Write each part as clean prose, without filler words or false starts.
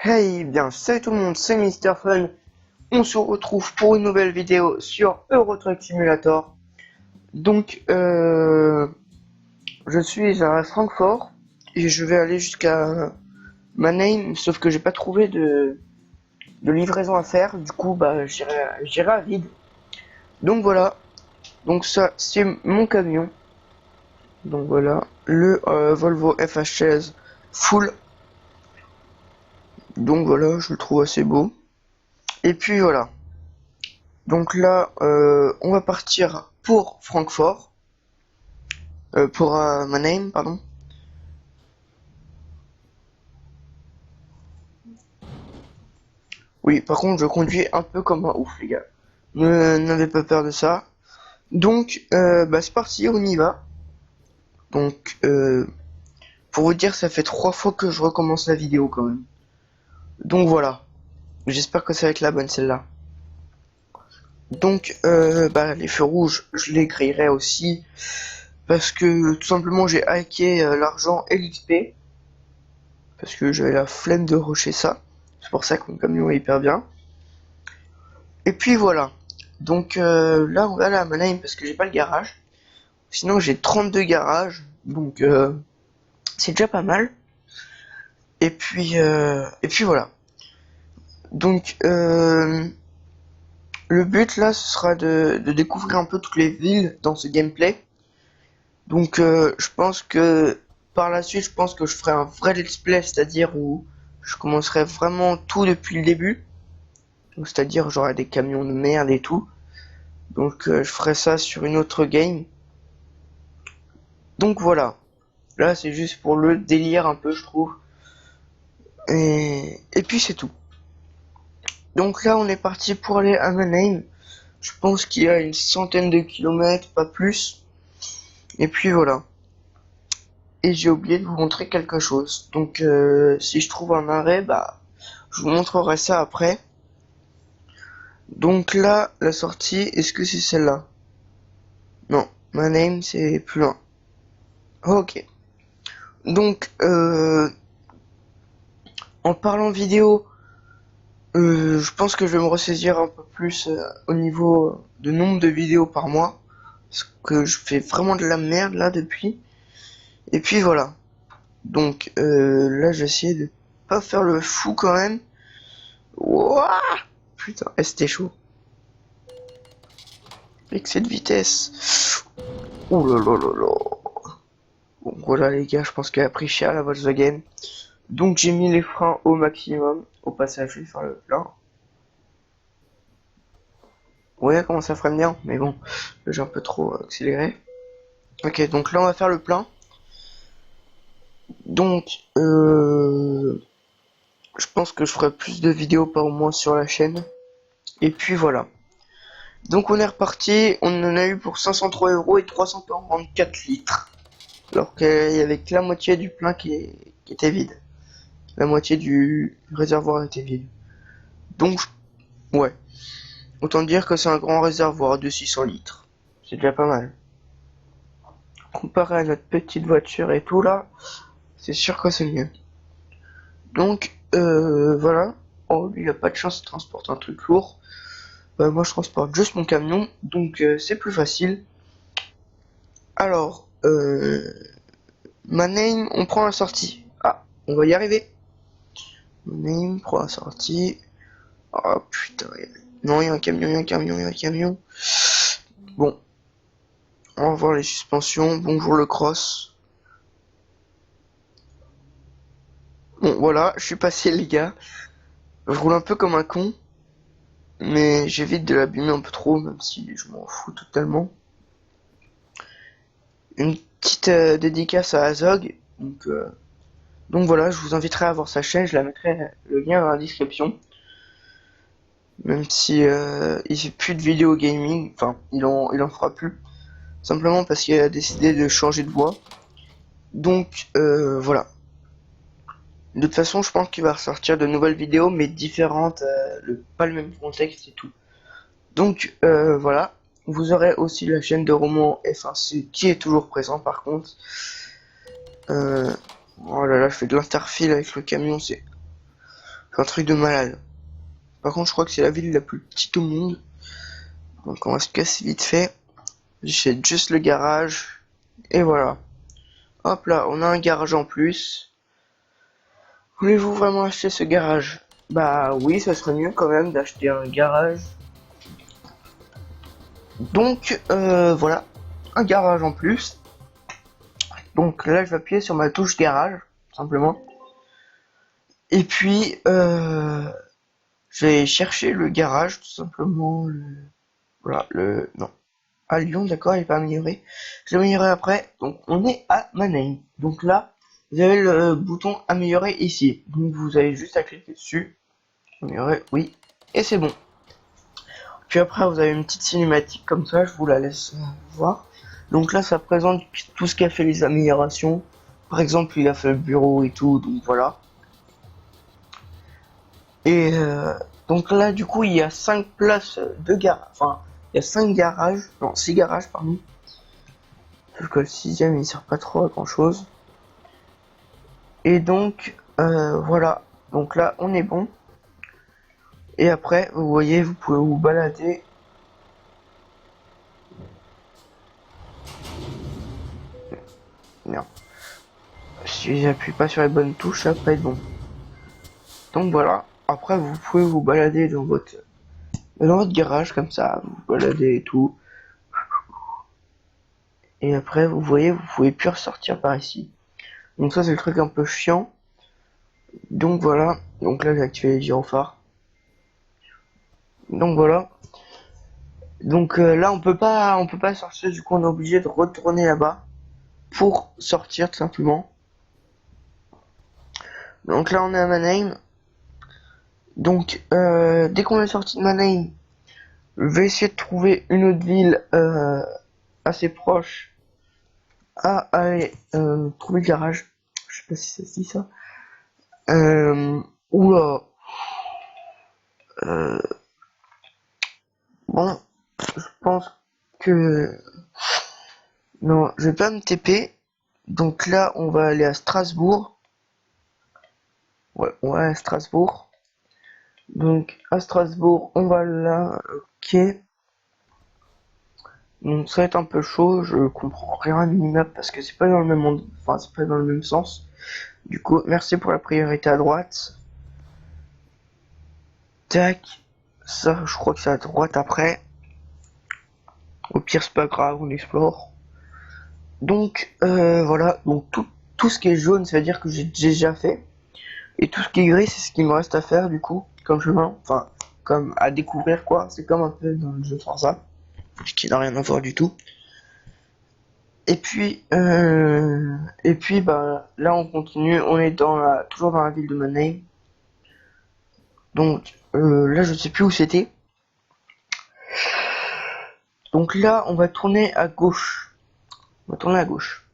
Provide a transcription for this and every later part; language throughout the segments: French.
Hey, bien, salut tout le monde, c'est Mister Fun. On se retrouve pour une nouvelle vidéo sur Euro Truck Simulator. Donc, je suis à Francfort et je vais aller jusqu'à Mannheim, sauf que j'ai pas trouvé de livraison à faire. Du coup, bah, j'irai à vide. Donc voilà. Donc ça, c'est mon camion. Donc voilà, le Volvo FH16 full. Donc voilà, je le trouve assez beau. Et puis voilà. Donc là, on va partir pour Francfort, pour Mannheim, pardon. Oui, par contre, je conduis un peu comme un ouf, les gars. N'avez pas peur de ça. Donc, bah, c'est parti, on y va. Donc, pour vous dire, ça fait 3 fois que je recommence la vidéo quand même. Donc voilà. J'espère que ça va être la bonne celle-là. Donc, bah, les feux rouges, je les grillerai aussi. Parce que tout simplement, j'ai hacké l'argent et l'XP. Parce que j'avais la flemme de rusher ça. C'est pour ça que mon camion est hyper bien. Et puis voilà. Donc là, on va aller à Mannheim parce que j'ai pas le garage. Sinon, j'ai 32 garages. Donc c'est déjà pas mal. Et puis voilà. Donc le but là, ce sera de découvrir un peu toutes les villes dans ce gameplay. Donc je pense que par la suite, je pense que je ferai un vrai let's play, c'est-à-dire où je commencerai vraiment tout depuis le début. Donc c'est-à-dire j'aurai des camions de merde et tout. Donc je ferai ça sur une autre game. Donc voilà. Là c'est juste pour le délire un peu je trouve. Et puis c'est tout. Donc là on est parti pour aller à Mannheim. Je pense qu'il y a une centaine de kilomètres, pas plus. Et puis voilà. Et j'ai oublié de vous montrer quelque chose. Donc si je trouve un arrêt, bah je vous montrerai ça après. Donc là, la sortie, est-ce que c'est celle-là? Non, Mannheim c'est plus loin. Ok. Donc en parlant vidéo, je pense que je vais me ressaisir un peu plus au niveau de nombre de vidéos par mois. Parce que je fais vraiment de la merde là depuis. Et puis voilà. Donc là j'ai essayé de pas faire le fou quand même. Ouah, putain, c'était chaud. Excès de vitesse. Ouh là là là là. Bon voilà les gars, je pense qu'elle a pris cher la Volkswagen. Donc j'ai mis les freins au maximum. Au passage, je vais faire le plein. Ouais, comment ça freine bien, mais bon, j'ai un peu trop accéléré. Ok, donc là on va faire le plein. Donc, je pense que je ferai plus de vidéos par mois sur la chaîne. Et puis voilà. Donc on est reparti, on en a eu pour 503 € et 344 litres. Alors qu'il y avait que la moitié du plein qui était vide. La moitié du réservoir était vide. Donc, ouais. Autant dire que c'est un grand réservoir de 600 litres. C'est déjà pas mal. Comparé à notre petite voiture et tout là, c'est sûr que c'est mieux. Donc, voilà. Oh, lui, il a pas de chance, il transporte un truc lourd. Moi, je transporte juste mon camion, donc c'est plus facile. Alors, Mannheim, on prend la sortie. Ah, on va y arriver. Mannheim, prend la sortie. Oh putain, non, il y a un camion, il y a un camion, il y a un camion. Bon, on va voir les suspensions. Bonjour le cross. Bon, voilà, je suis passé, les gars. Je roule un peu comme un con. Mais j'évite de l'abîmer un peu trop, même si je m'en fous totalement. Une petite dédicace à Azog. Donc voilà, je vous inviterai à voir sa chaîne, je la mettrai le lien dans la description. Même si il fait plus de vidéos gaming, enfin il en fera plus. Simplement parce qu'il a décidé de changer de voie. Donc voilà. De toute façon, je pense qu'il va ressortir de nouvelles vidéos, mais différentes, pas le même contexte et tout. Donc voilà. Vous aurez aussi la chaîne de Roman F1C qui est toujours présent par contre. Oh là là, je fais de l'interfile avec le camion, c'est... C'est un truc de malade. Par contre, je crois que c'est la ville la plus petite au monde. Donc on va se casser vite fait. J'achète juste le garage. Et voilà. Hop là, on a un garage en plus. Voulez-vous vraiment acheter ce garage? Bah oui, ça serait mieux quand même d'acheter un garage. Donc voilà, un garage en plus. Donc là, je vais appuyer sur ma touche garage, simplement. Et puis, je vais chercher le garage, tout simplement. Voilà, non. À Lyon, d'accord, il n'est pas amélioré. Je l'ai amélioré après. Donc, on est à Mannheim. Donc là, vous avez le bouton améliorer ici. Donc, vous avez juste à cliquer dessus. Améliorer, oui. Et c'est bon. Puis après, vous avez une petite cinématique comme ça. Je vous la laisse voir. Donc là, ça présente tout ce qui a fait les améliorations. Par exemple, il a fait le bureau et tout. Donc voilà. Et donc là, du coup, il y a 5 places de garage. Enfin, il y a 5 garages. Non, 6 garages, pardon. Parce que le 6ème, il sert pas trop à grand chose. Et donc, voilà. Donc là, on est bon. Et après, vous voyez, vous pouvez vous balader. Merde. Si j'appuie pas sur les bonnes touches, ça va pas être bon. Donc voilà. Après, vous pouvez vous balader dans votre garage comme ça. Vous baladez et tout. Et après, vous voyez, vous pouvez plus ressortir par ici. Donc ça, c'est le truc un peu chiant. Donc voilà. Donc là, j'ai activé les gyrophares. Donc voilà. Donc là, on peut pas sortir. Du coup, on est obligé de retourner là-bas pour sortir tout simplement. Donc là, on est à Mannheim. Donc dès qu'on est sorti de Mannheim, je vais essayer de trouver une autre ville assez proche à aller trouver le garage. Je sais pas si ça se dit ça. Oula. Euh, bon, je pense que non, je vais pas me TP. Donc là, on va aller à Strasbourg. Ouais, on va aller à Strasbourg. Donc à Strasbourg, on va là. Ok. Donc ça va être un peu chaud. Je comprends rien à minimap parce que c'est pas dans le même monde. Enfin, c'est pas dans le même sens. Du coup, merci pour la priorité à droite. Tac. Ça, je crois que c'est à droite après. Au pire, c'est pas grave, on explore. Donc voilà. Donc tout ce qui est jaune, ça veut dire que j'ai déjà fait. Et tout ce qui est gris, c'est ce qui me reste à faire du coup, comme chemin, enfin, comme à découvrir quoi. C'est comme un peu dans le jeu Forza, ce qui n'a rien à voir du tout. Et puis bah là on continue, on est toujours dans la ville de Mannheim. Donc là je sais plus où c'était. Donc là on va tourner à gauche. On va tourner à gauche.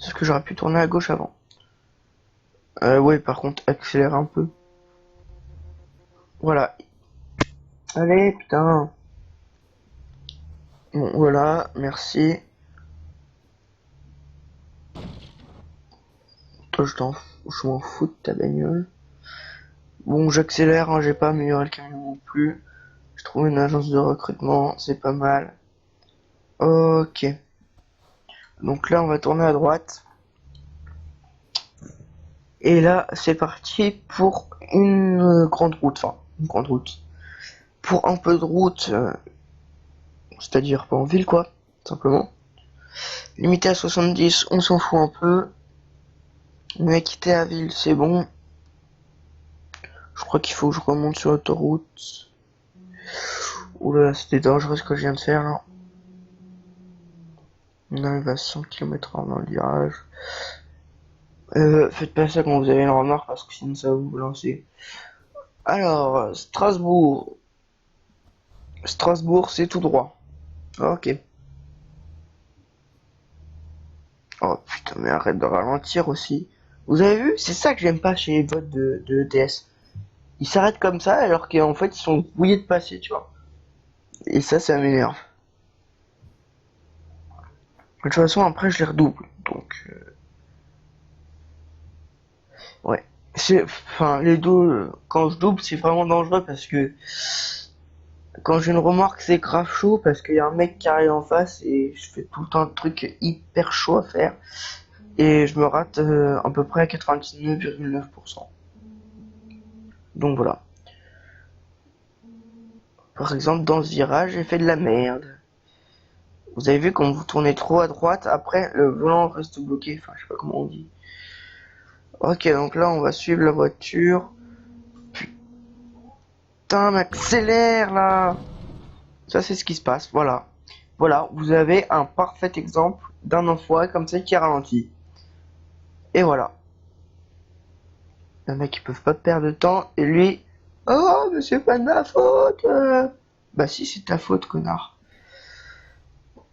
C'est ce que j'aurais pu tourner à gauche avant. Ouais par contre accélère un peu. Voilà. Allez putain. Bon voilà, merci. Toi je m'en fous de ta bagnole. Bon j'accélère, hein, j'ai pas amélioré le camion non plus. Je trouve une agence de recrutement, c'est pas mal. Ok. Donc là, on va tourner à droite. Et là, c'est parti pour une grande route. Enfin, une grande route. Pour un peu de route, c'est-à-dire pas en ville, quoi, simplement. Limité à 70, on s'en fout un peu. Mais quitter la ville, c'est bon. Je crois qu'il faut que je remonte sur l'autoroute. Oula, c'était dangereux ce que je viens de faire, là. On arrive à 100 km/h dans le virage. Faites pas ça quand vous avez une remorque parce que sinon ça va vous lancer. Alors, Strasbourg. Strasbourg, c'est tout droit. Ok. Oh putain, mais arrête de ralentir aussi. Vous avez vu? C'est ça que j'aime pas chez les votes de ETS. Ils s'arrêtent comme ça alors qu'en fait ils sont bouillés de passer, tu vois. Et ça m'énerve. De toute façon, après je les redouble. Donc, ouais. Enfin, les deux, quand je double, c'est vraiment dangereux parce que quand j'ai une remorque, c'est grave chaud parce qu'il y a un mec qui arrive en face et je fais tout le temps un truc hyper chaud à faire et je me rate à peu près à 99,9%. Donc voilà. Par exemple, dans ce virage, j'ai fait de la merde. Vous avez vu quand vous tournez trop à droite, après le volant reste bloqué. Enfin, je sais pas comment on dit. Ok, donc là, on va suivre la voiture. Putain, m'accélère là. Ça, c'est ce qui se passe. Voilà. Voilà, vous avez un parfait exemple d'un enfoiré comme ça qui ralentit. Et voilà. Il y en a qui peuvent pas perdre de temps. Et lui, oh, mais c'est pas de ma faute. Bah si, c'est ta faute, connard.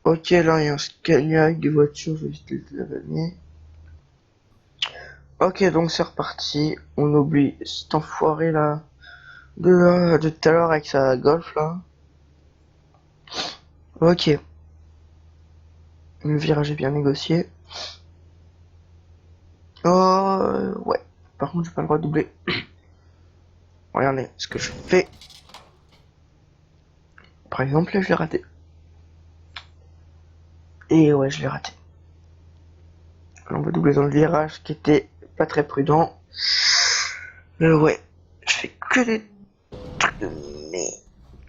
Ok, là, il y a un Scania avec des voitures. Je vais juste les laver. Ok, donc c'est reparti. On oublie cet enfoiré là de tout à l'heure avec sa Golf là. Ok. Le virage est bien négocié. Oh, ouais. Par contre, j'ai pas le droit de doubler. Regardez ce que je fais. Par exemple, là, je l'ai raté. Et ouais, je l'ai raté. Là, on va doubler dans le virage qui était pas très prudent. Ouais. Je fais que des trucs de merde.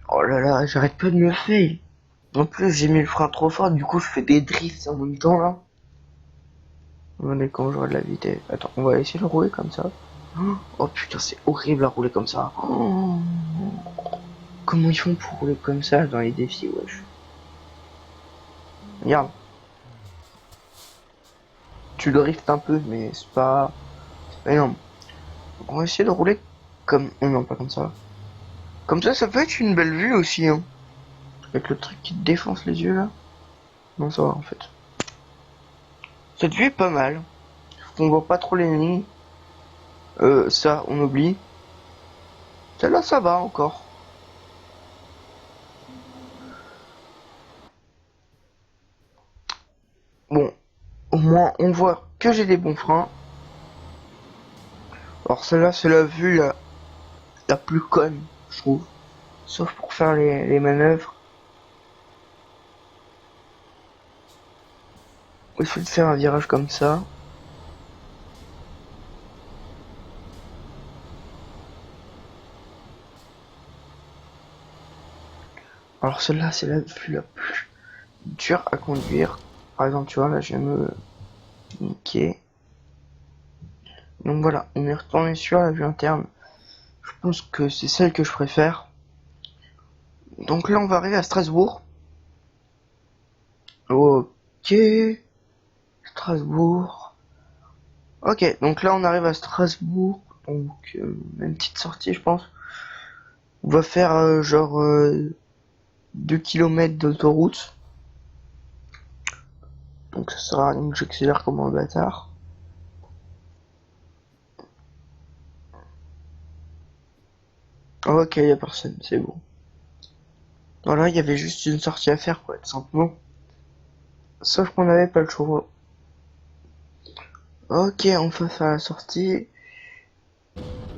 Oh là là, j'arrête pas de me fail. En plus, j'ai mis le frein trop fort, du coup, je fais des drifts en même temps là. Regardez quand j'aurai de la vitesse. Attends, on va essayer de rouler comme ça. Oh putain, c'est horrible à rouler comme ça. Oh, comment ils font pour rouler comme ça dans les défis, wesh. Regarde, tu driftes un peu, mais c'est pas énorme. On va essayer de rouler comme... Oh non, pas comme ça. Comme ça peut être une belle vue aussi, hein. Avec le truc qui te défonce les yeux, là. Non, ça va, en fait. Cette vue est pas mal. On voit pas trop les lignes. Ça, on oublie. Celle-là, ça va encore. Bon, au moins, on voit que j'ai des bons freins. Alors celle-là, c'est la vue la plus conne, je trouve. Sauf pour faire les manœuvres. Il faut de faire un virage comme ça. Alors celle-là, c'est la vue la plus dure à conduire. Par exemple, tu vois, là, je viens de me niquer. Donc voilà, on est retourné sur la vue interne. Je pense que c'est celle que je préfère. Donc là, on va arriver à Strasbourg. Ok. Strasbourg. Ok, donc là, on arrive à Strasbourg. Donc, une petite sortie, je pense. On va faire genre 2 km d'autoroute. Donc ça sert à rien que j'accélère comme un bâtard. Ok, y a personne, c'est bon. Voilà, il y avait juste une sortie à faire, quoi, tout simplement. Sauf qu'on n'avait pas le choix. Ok, on fait à la sortie.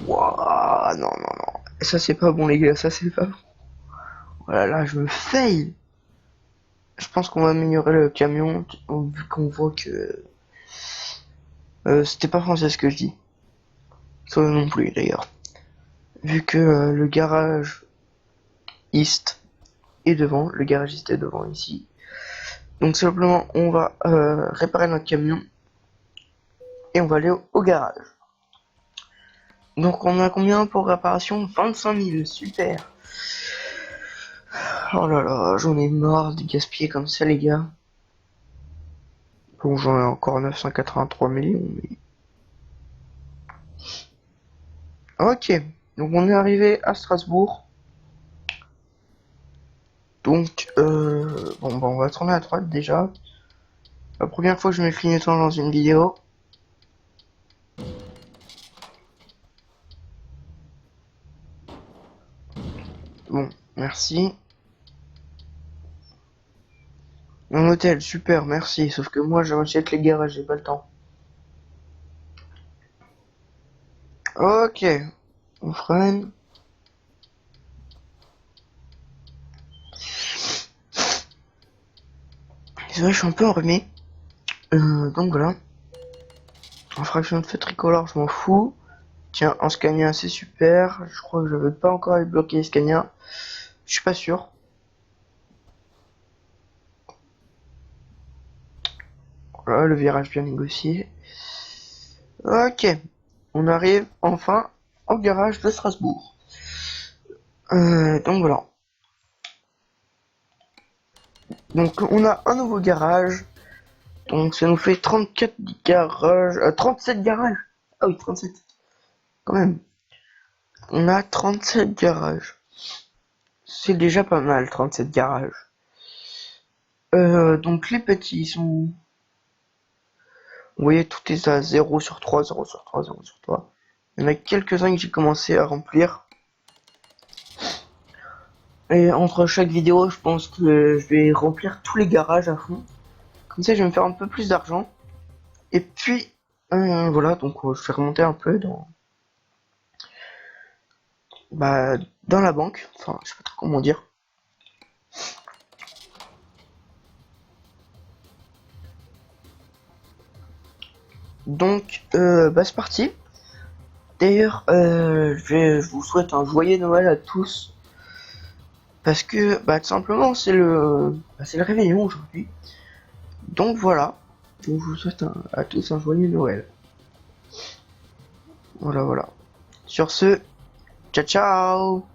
Wouah, non, non, non. Ça, c'est pas bon, les gars, ça, c'est pas bon. Voilà, là, je me fail. Je pense qu'on va améliorer le camion, vu qu'on voit que... c'était pas français ce que je dis. Ça non plus, d'ailleurs. Vu que le garage East est devant, le garagiste est devant ici. Donc simplement, on va réparer notre camion et on va aller au garage. Donc on a combien pour réparation? 25 000, super. Oh là là, j'en ai marre de gaspiller comme ça les gars. Bon, j'en ai encore 983 millions. Mais... Ok, donc on est arrivé à Strasbourg. Donc, bon, bah, on va tourner à droite déjà. La première fois que je mets le clignotant dans une vidéo. Bon, merci. Un hôtel, super, merci. Sauf que moi, je rachète les garages, j'ai pas le temps. Ok, on freine. C'est vrai, je suis un peu enrhumé. Donc voilà. Infraction de feu tricolore, je m'en fous. Tiens, un Scania, c'est super. Je crois que je veux pas encore aller bloquer les Scania. Je suis pas sûr. Voilà, le virage bien négocié. Ok. On arrive enfin au garage de Strasbourg. Donc voilà. Donc on a un nouveau garage. Donc ça nous fait 34 garages. 37 garages. Ah oui, 37. Quand même. On a 37 garages. C'est déjà pas mal, 37 garages. Donc les petits sont... Vous voyez, tout est à 0 sur 3, 0 sur 3, 0 sur 3. Il y en a quelques-uns que j'ai commencé à remplir. Et entre chaque vidéo, je pense que je vais remplir tous les garages à fond. Comme ça, je vais me faire un peu plus d'argent. Et puis, voilà, donc je vais remonter un peu dans la banque. Enfin, je sais pas trop comment dire. Donc, c'est parti. D'ailleurs, je vous souhaite un joyeux Noël à tous. Parce que, tout simplement, c'est le réveillon aujourd'hui. Donc voilà. Donc je vous souhaite à tous un joyeux Noël. Voilà, voilà. Sur ce, ciao ciao!